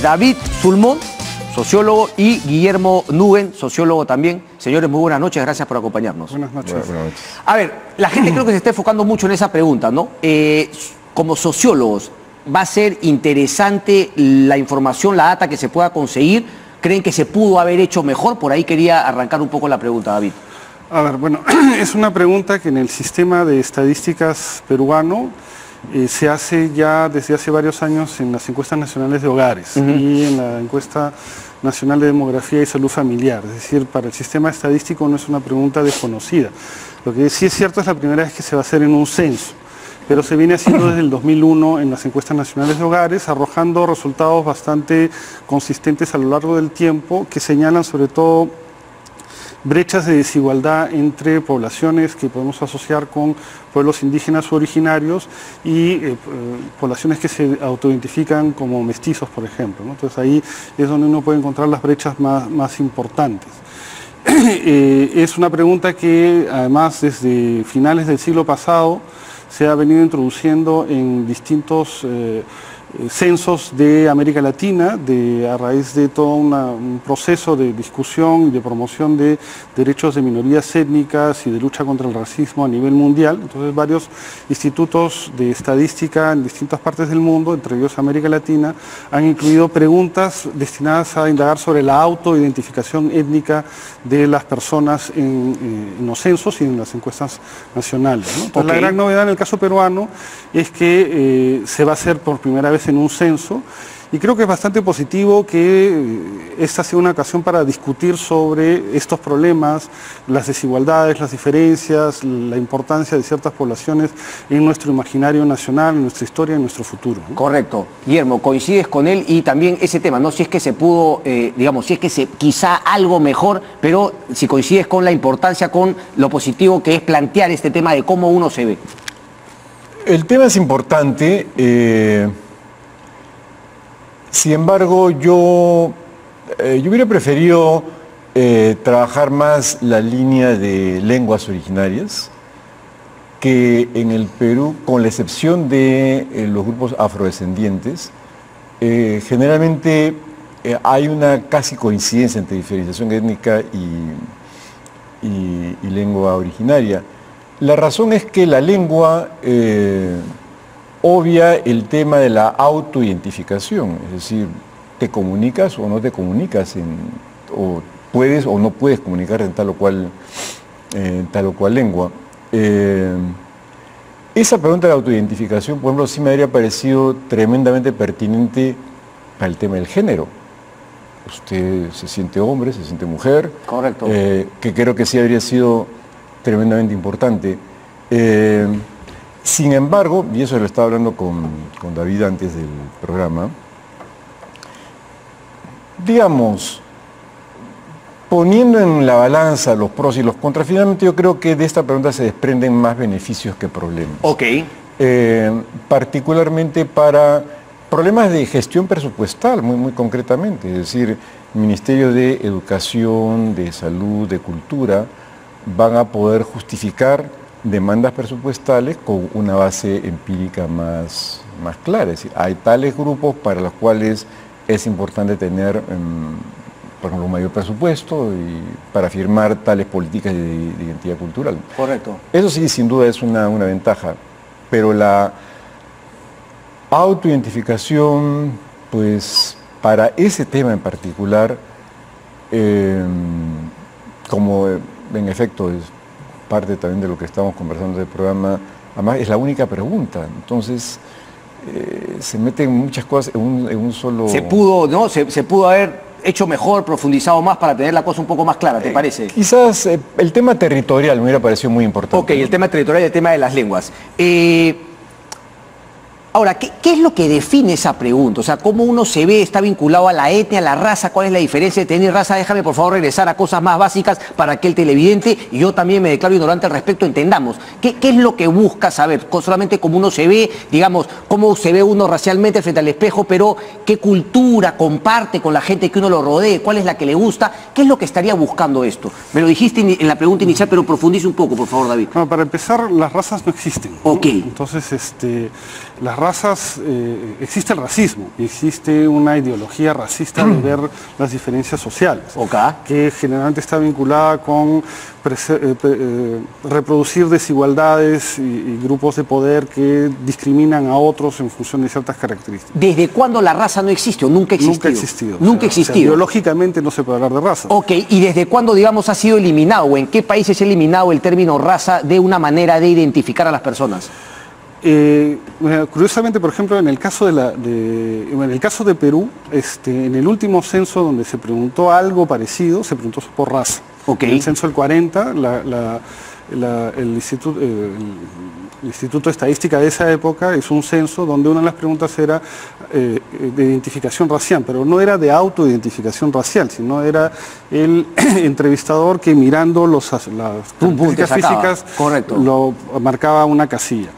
David Sulmón, sociólogo, y Guillermo Nugent, sociólogo también. Señores, muy buenas noches, gracias por acompañarnos. Buenas noches. Buenas noches. A ver, la gente creo que se está enfocando mucho en esa pregunta, ¿no? Como sociólogos, ¿va a ser interesante la información, la data que se pueda conseguir? ¿Creen que se pudo haber hecho mejor? Por ahí quería arrancar un poco la pregunta, David. A ver, bueno, es una pregunta que en el sistema de estadísticas peruano se hace ya desde hace varios años en las encuestas nacionales de hogares y en la encuesta nacional de demografía y salud familiar. Es decir, para el sistema estadístico no es una pregunta desconocida. Lo que sí es cierto es la primera vez que se va a hacer en un censo, pero se viene haciendo desde el 2001 en las encuestas nacionales de hogares, arrojando resultados bastante consistentes a lo largo del tiempo, que señalan sobre todo brechas de desigualdad entre poblaciones que podemos asociar con pueblos indígenas u originarios y poblaciones que se autoidentifican como mestizos, por ejemplo, ¿no? Entonces ahí es donde uno puede encontrar las brechas más importantes. Es una pregunta que además desde finales del siglo pasado se ha venido introduciendo en distintos censos de América Latina, a raíz de todo un proceso de discusión y de promoción de derechos de minorías étnicas y de lucha contra el racismo a nivel mundial. Entonces varios institutos de estadística en distintas partes del mundo, entre ellos América Latina, han incluido preguntas destinadas a indagar sobre la autoidentificación étnica de las personas en los censos y en las encuestas nacionales, ¿no? Entonces, la gran novedad en el caso peruano es que se va a hacer por primera vez en un censo, y creo que es bastante positivo que esta sea una ocasión para discutir sobre estos problemas, las desigualdades, las diferencias, la importancia de ciertas poblaciones en nuestro imaginario nacional, en nuestra historia, en nuestro futuro, ¿no? Correcto. Guillermo, coincides con él, y también ese tema, ¿no? Si es que se pudo, digamos, si es que quizá algo mejor, pero si coincides con la importancia, con lo positivo que es plantear este tema de cómo uno se ve. El tema es importante. Sin embargo, yo hubiera preferido trabajar más la línea de lenguas originarias, que en el Perú, con la excepción de los grupos afrodescendientes, generalmente hay una casi coincidencia entre diferenciación étnica y lengua originaria. La razón es que la lengua obvia el tema de la autoidentificación, es decir, te comunicas o no te comunicas, o puedes o no puedes comunicar en tal o cual lengua. Esa pregunta de la autoidentificación, por ejemplo, sí me habría parecido tremendamente pertinente para el tema del género. Usted se siente hombre, se siente mujer. Correcto. Que creo que sí habría sido tremendamente importante. Sin embargo, y eso lo estaba hablando con David antes del programa, digamos, poniendo en la balanza los pros y los contras, finalmente yo creo que de esta pregunta se desprenden más beneficios que problemas. Ok. Particularmente para problemas de gestión presupuestal, muy concretamente, es decir, Ministerio de Educación, de Salud, de Cultura, van a poder justificar demandas presupuestales con una base empírica más clara. Es decir, hay tales grupos para los cuales es importante tener, por ejemplo, un mayor presupuesto y para firmar tales políticas de identidad cultural. Correcto. Eso sí, sin duda es una ventaja, pero la autoidentificación, pues, para ese tema en particular, como en efecto es parte también de lo que estamos conversando del programa, además es la única pregunta, entonces se meten muchas cosas en un solo... Se pudo, ¿no? Se pudo haber hecho mejor, profundizado más para tener la cosa un poco más clara, ¿te parece? Quizás el tema territorial me hubiera parecido muy importante. Ok, el tema territorial y el tema de las lenguas. Ahora, ¿qué es lo que define esa pregunta? O sea, ¿cómo uno se ve, está vinculado a la etnia, a la raza? ¿Cuál es la diferencia de tener raza? Déjame, por favor, regresar a cosas más básicas para que el televidente, y yo también me declaro ignorante al respecto, entendamos. ¿Qué es lo que busca saber? Solamente cómo uno se ve, digamos, cómo se ve uno racialmente frente al espejo, pero qué cultura comparte con la gente que uno lo rodee, cuál es la que le gusta, ¿qué es lo que estaría buscando esto? Me lo dijiste en la pregunta inicial, pero profundice un poco, por favor, David. Bueno, para empezar, las razas no existen, ¿no? Ok. Entonces, las razas, existe el racismo, existe una ideología racista de ver las diferencias sociales, que generalmente está vinculada con reproducir desigualdades y grupos de poder que discriminan a otros en función de ciertas características. ¿Desde cuándo la raza no existe o nunca ha existido? Nunca ha existido. Nunca ha existido. O sea, biológicamente no se puede hablar de raza. Ok, ¿y desde cuándo, digamos, ha sido eliminado o en qué países se ha eliminado el término raza de una manera de identificar a las personas? Curiosamente, por ejemplo, en el caso en el caso de Perú, en el último censo donde se preguntó algo parecido, se preguntó por raza. En el censo del 40, el Instituto de Estadística de esa época hizo un censo donde una de las preguntas era de identificación racial, pero no era de autoidentificación racial, sino era el entrevistador que mirando las características físicas lo marcaba una casilla.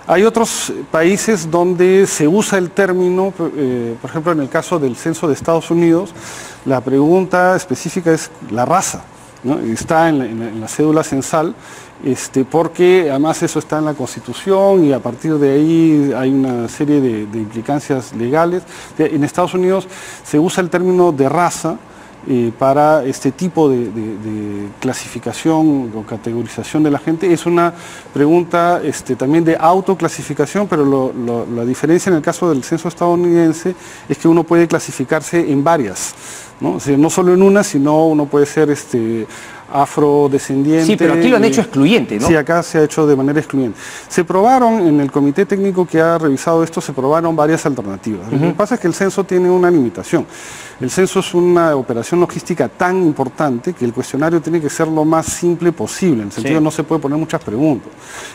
Hay otros países donde se usa el término, por ejemplo en el caso del censo de Estados Unidos, la pregunta específica es la raza, ¿no? Está en la cédula censal, porque además eso está en la Constitución y a partir de ahí hay una serie de implicancias legales. En Estados Unidos se usa el término de raza para este tipo de clasificación o categorización de la gente. Es una pregunta también de autoclasificación, pero la diferencia en el caso del censo estadounidense es que uno puede clasificarse en varias, ¿no? O sea, no solo en una, sino uno puede ser afrodescendiente. Sí, pero aquí lo han hecho excluyente, ¿no? Sí, acá se ha hecho de manera excluyente. Se probaron, en el comité técnico que ha revisado esto, se probaron varias alternativas. Lo que pasa es que el censo tiene una limitación. El censo es una operación logística tan importante que el cuestionario tiene que ser lo más simple posible, en el sentido de no se puede poner muchas preguntas.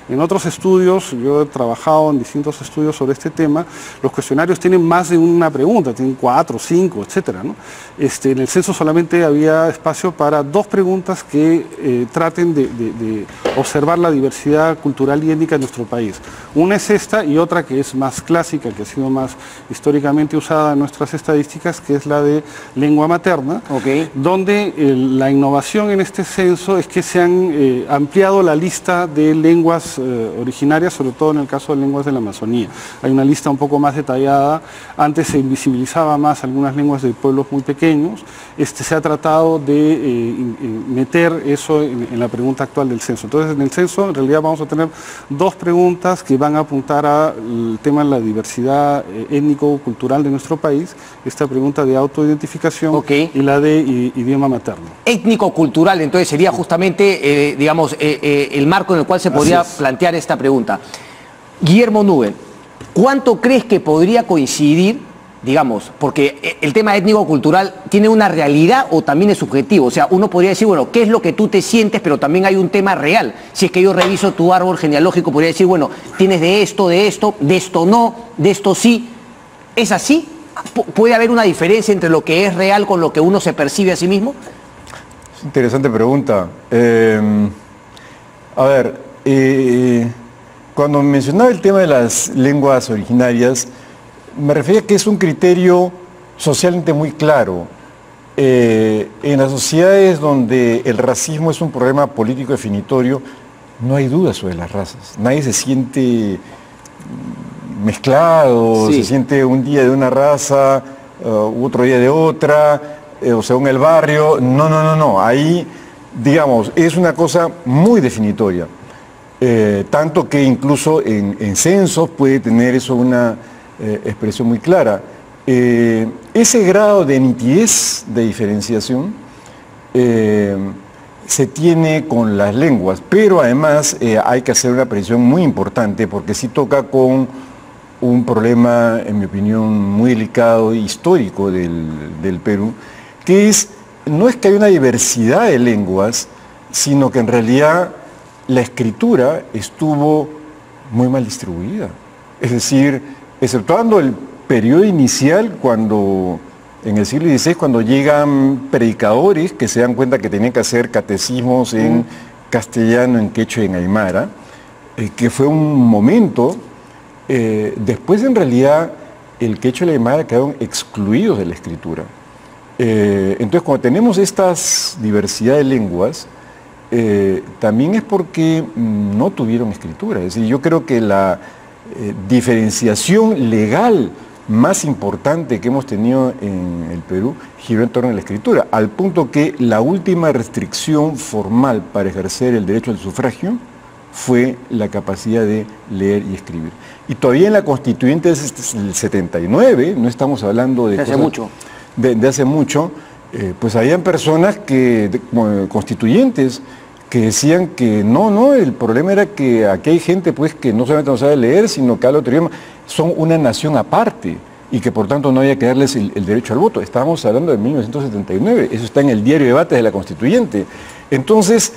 En otros estudios, yo he trabajado en distintos estudios sobre este tema, los cuestionarios tienen más de una pregunta, tienen 4, 5, etcétera, ¿no? En el censo solamente había espacio para 2 preguntas que traten de observar la diversidad cultural y étnica de nuestro país. Una es esta y otra que es más clásica, que ha sido más históricamente usada en nuestras estadísticas, que es la de lengua materna, donde la innovación en este censo es que se han ampliado la lista de lenguas originarias, sobre todo en el caso de lenguas de la Amazonía. Hay una lista un poco más detallada. Antes se invisibilizaba más algunas lenguas de pueblos muy pequeños. Se ha tratado de meter eso en la pregunta actual del censo. Entonces, en el censo, en realidad, vamos a tener 2 preguntas que van a apuntar al tema de la diversidad étnico-cultural de nuestro país, esta pregunta de autoidentificación y la de idioma materno. Étnico-cultural, entonces, sería justamente, digamos, el marco en el cual se podría plantear esta pregunta. Guillermo Nubel, ¿cuánto crees que podría coincidir, digamos, porque el tema étnico-cultural tiene una realidad o también es subjetivo? O sea, uno podría decir, bueno, ¿qué es lo que tú te sientes? Pero también hay un tema real. Si es que yo reviso tu árbol genealógico, podría decir, bueno, tienes de esto no, de esto sí. ¿Es así? ¿Puede haber una diferencia entre lo que es real con lo que uno se percibe a sí mismo? Es interesante pregunta. A ver, cuando mencionaba el tema de las lenguas originarias, me refería a que es un criterio socialmente muy claro. En las sociedades donde el racismo es un problema político definitorio, no hay duda sobre las razas. Nadie se siente mezclado, se siente un día de una raza, otro día de otra, o según el barrio. No. Ahí, digamos, es una cosa muy definitoria. Tanto que incluso en censos puede tener eso una expresión muy clara. Ese grado de nitidez de diferenciación se tiene con las lenguas, pero además hay que hacer una precisión muy importante porque sí toca con un problema, en mi opinión, muy delicado e histórico del Perú, que no es que haya una diversidad de lenguas, sino que en realidad la escritura estuvo muy mal distribuida. Es decir, exceptuando el periodo inicial, cuando en el siglo XVI, cuando llegan predicadores que se dan cuenta que tenían que hacer catecismos en castellano, en quechua y en aymara, que fue un momento. Después, en realidad, el quechua y la aymara quedaron excluidos de la escritura. Entonces, cuando tenemos estas diversidad de lenguas, también es porque no tuvieron escritura. Es decir, yo creo que diferenciación legal más importante que hemos tenido en el Perú giró en torno a la escritura, al punto que la última restricción formal para ejercer el derecho al sufragio fue la capacidad de leer y escribir. Y todavía en la Constituyente del 79, no estamos hablando de hace mucho, de hace mucho, pues habían personas constituyentes que decían que no, el problema era que aquí hay gente pues que no solamente no sabe leer, sino que habla otro idioma, son una nación aparte y que por tanto no había que darles el derecho al voto. Estábamos hablando de 1979, eso está en el diario de debates de la Constituyente. Entonces,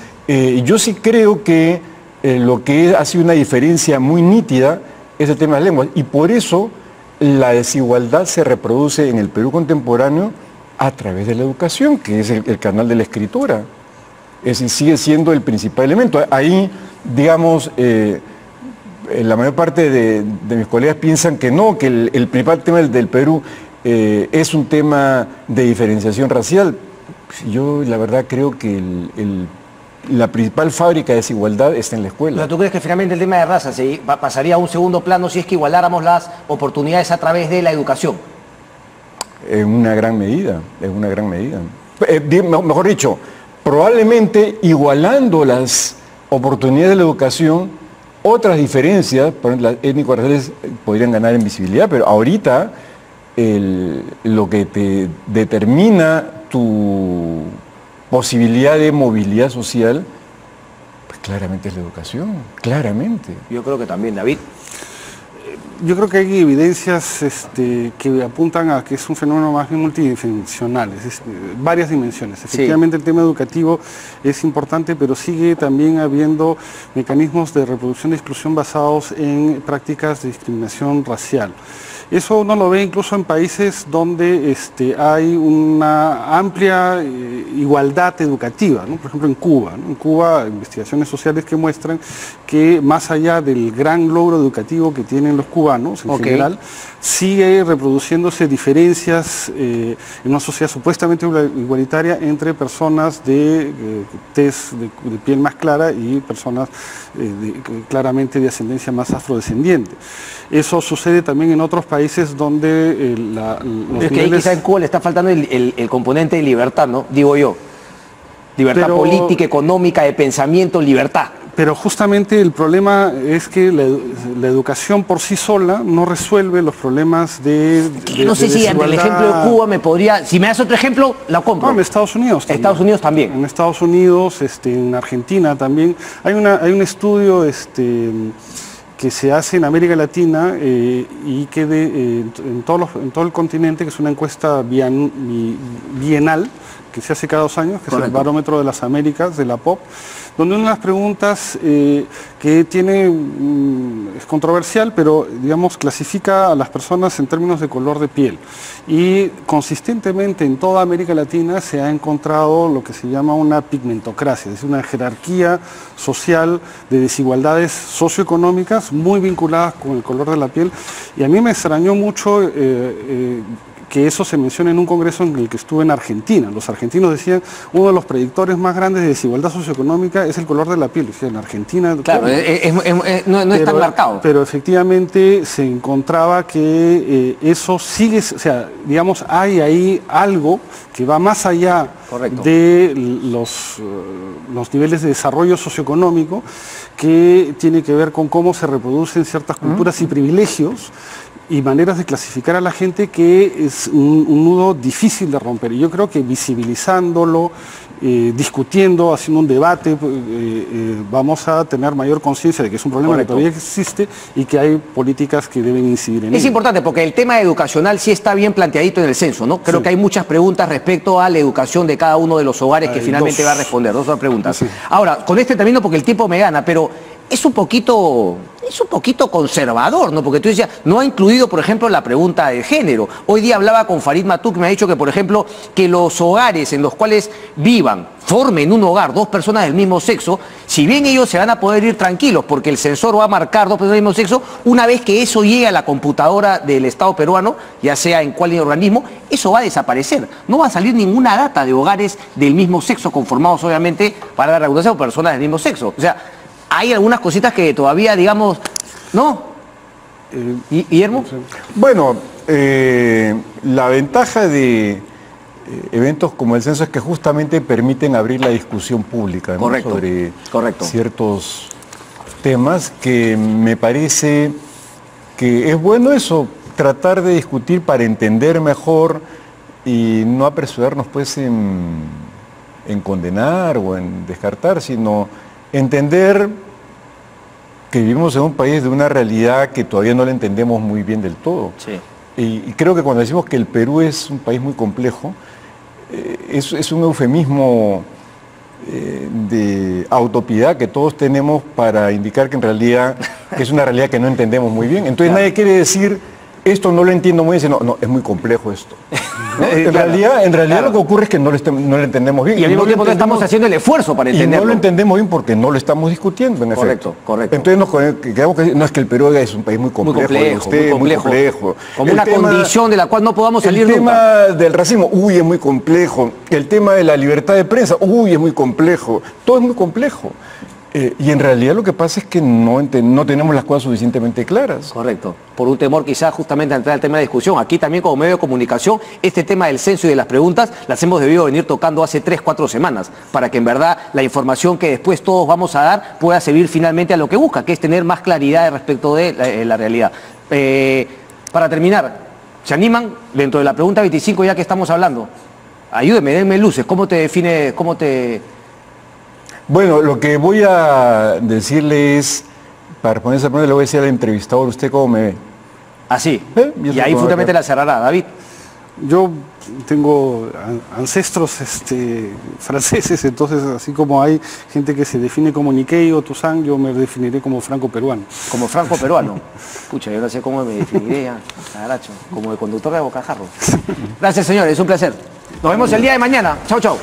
yo sí creo que lo que ha sido una diferencia muy nítida es el tema de las lenguas, y por eso la desigualdad se reproduce en el Perú contemporáneo a través de la educación, que es el canal de la escritura. Es decir, sigue siendo el principal elemento. Ahí, digamos, la mayor parte de mis colegas piensan que no, que el principal tema del Perú es un tema de diferenciación racial. Yo, la verdad, creo que la principal fábrica de desigualdad está en la escuela. O sea, ¿tú crees que finalmente el tema de raza pasaría a un segundo plano si es que igualáramos las oportunidades a través de la educación? En una gran medida, en una gran medida. Mejor dicho, probablemente igualando las oportunidades de la educación, otras diferencias, por ejemplo, las étnico-raciales, podrían ganar en visibilidad, pero ahorita lo que te determina tu posibilidad de movilidad social, pues claramente es la educación, claramente. Yo creo que también, David. Yo creo que hay evidencias que apuntan a que es un fenómeno más bien multidimensional, varias dimensiones. Efectivamente, sí, el tema educativo es importante, pero sigue también habiendo mecanismos de reproducción de exclusión basados en prácticas de discriminación racial. Eso uno lo ve incluso en países donde hay una amplia igualdad educativa, ¿no? Por ejemplo en Cuba. En Cuba, investigaciones sociales que muestran que más allá del gran logro educativo que tienen los cubanos en general, sigue reproduciéndose diferencias en una sociedad supuestamente igualitaria entre personas de tez de piel más clara y personas claramente de ascendencia más afrodescendiente. Eso sucede también en otros países donde los es que ahí quizá en Cuba le está faltando el componente de libertad, ¿no? Digo yo. Libertad política, económica, de pensamiento, libertad. Pero justamente el problema es que la educación por sí sola no resuelve los problemas de no sé si ante el ejemplo de Cuba me podría... Si me das otro ejemplo, la compro. No, en Estados Unidos también. Estados Unidos también. En Estados Unidos, en Argentina también. Hay un estudio que se hace en América Latina y que en todo el continente, que es una encuesta bienal, que se hace cada 2 años, que es el Barómetro de las Américas, de la POP, donde una de las preguntas que tiene, es controversial, pero digamos clasifica a las personas en términos de color de piel. Y consistentemente en toda América Latina se ha encontrado lo que se llama una pigmentocracia, es decir, una jerarquía social de desigualdades socioeconómicas muy vinculadas con el color de la piel. Y a mí me extrañó mucho que eso se menciona en un congreso en el que estuve en Argentina. Los argentinos decían, uno de los predictores más grandes de desigualdad socioeconómica es el color de la piel. O sea, en Argentina... Claro, no es tan marcado. Pero efectivamente se encontraba que eso sigue, o sea, digamos, hay ahí algo que va más allá de los niveles de desarrollo socioeconómico, que tiene que ver con cómo se reproducen ciertas culturas y privilegios y maneras de clasificar a la gente, que es un nudo difícil de romper. Y yo creo que visibilizándolo, discutiendo, haciendo un debate, vamos a tener mayor conciencia de que es un problema que todavía existe y que hay políticas que deben incidir en ello. Es importante porque el tema educacional sí está bien planteadito en el censo, ¿no? Creo que hay muchas preguntas respecto a la educación de cada uno de los hogares que finalmente va a responder. 2 preguntas. Sí. Ahora, con este termino porque el tiempo me gana, pero es un poquito conservador, ¿no? Porque tú decías, no ha incluido, por ejemplo, la pregunta de género. Hoy día hablaba con Farid Matuk, que me ha dicho que, por ejemplo, que los hogares en los cuales formen un hogar 2 personas del mismo sexo, si bien ellos se van a poder ir tranquilos, porque el censor va a marcar 2 personas del mismo sexo, una vez que eso llegue a la computadora del Estado peruano, ya sea en cualquier organismo, eso va a desaparecer. No va a salir ninguna data de hogares del mismo sexo, conformados obviamente, para la redundancia, por personas del mismo sexo. O sea, hay algunas cositas que todavía, digamos, ¿no? Guillermo. Bueno, la ventaja de eventos como el censo es que justamente permiten abrir la discusión pública, ¿no? Correcto, sobre correcto. ciertos temas que me parece que es bueno eso, tratar de discutir para entender mejor y no apresurarnos pues en condenar o en descartar, sino entender que vivimos en un país de una realidad que todavía no la entendemos muy bien del todo. Sí. Y creo que cuando decimos que el Perú es un país muy complejo, es un eufemismo de autopiedad que todos tenemos para indicar que en realidad es una realidad que no entendemos muy bien. Entonces nadie quiere decir, esto no lo entiendo muy bien, no, es muy complejo esto. ¿No? En realidad lo que ocurre es que no lo entendemos bien. Y al mismo tiempo no estamos haciendo el esfuerzo para entenderlo. Y no lo entendemos bien porque no lo estamos discutiendo, en efecto. Correcto. Entonces nos quedamos que no es que el Perú es un país muy complejo. Muy complejo. Como una condición de la cual no podamos salir nunca. El tema del racismo, es muy complejo. El tema de la libertad de prensa, es muy complejo. Todo es muy complejo. Y en realidad lo que pasa es que no tenemos las cosas suficientemente claras. Correcto. Por un temor quizás justamente a entrar al tema de discusión. Aquí también como medio de comunicación, este tema del censo y de las preguntas las hemos debido venir tocando hace 3-4 semanas, para que en verdad la información que después todos vamos a dar pueda servir finalmente a lo que busca, que es tener más claridad respecto de la realidad. Para terminar, ¿se animan dentro de la pregunta 25 ya que estamos hablando? Ayúdenme, denme luces. ¿Cómo te define, Bueno, lo que voy a decirle es, para responder esa pregunta, le voy a decir al entrevistador, ¿usted cómo me ve? Así. Y ahí justamente la cerrará, David. Yo tengo ancestros franceses, entonces así como hay gente que se define como Nikkei o Toussaint, yo me definiré como franco-peruano. Como franco-peruano. Pucha, yo no sé cómo me definiría ya, caracho, como de conductor de bocajarro. Gracias, señores, es un placer. Nos vemos el día de mañana. Chau, chau.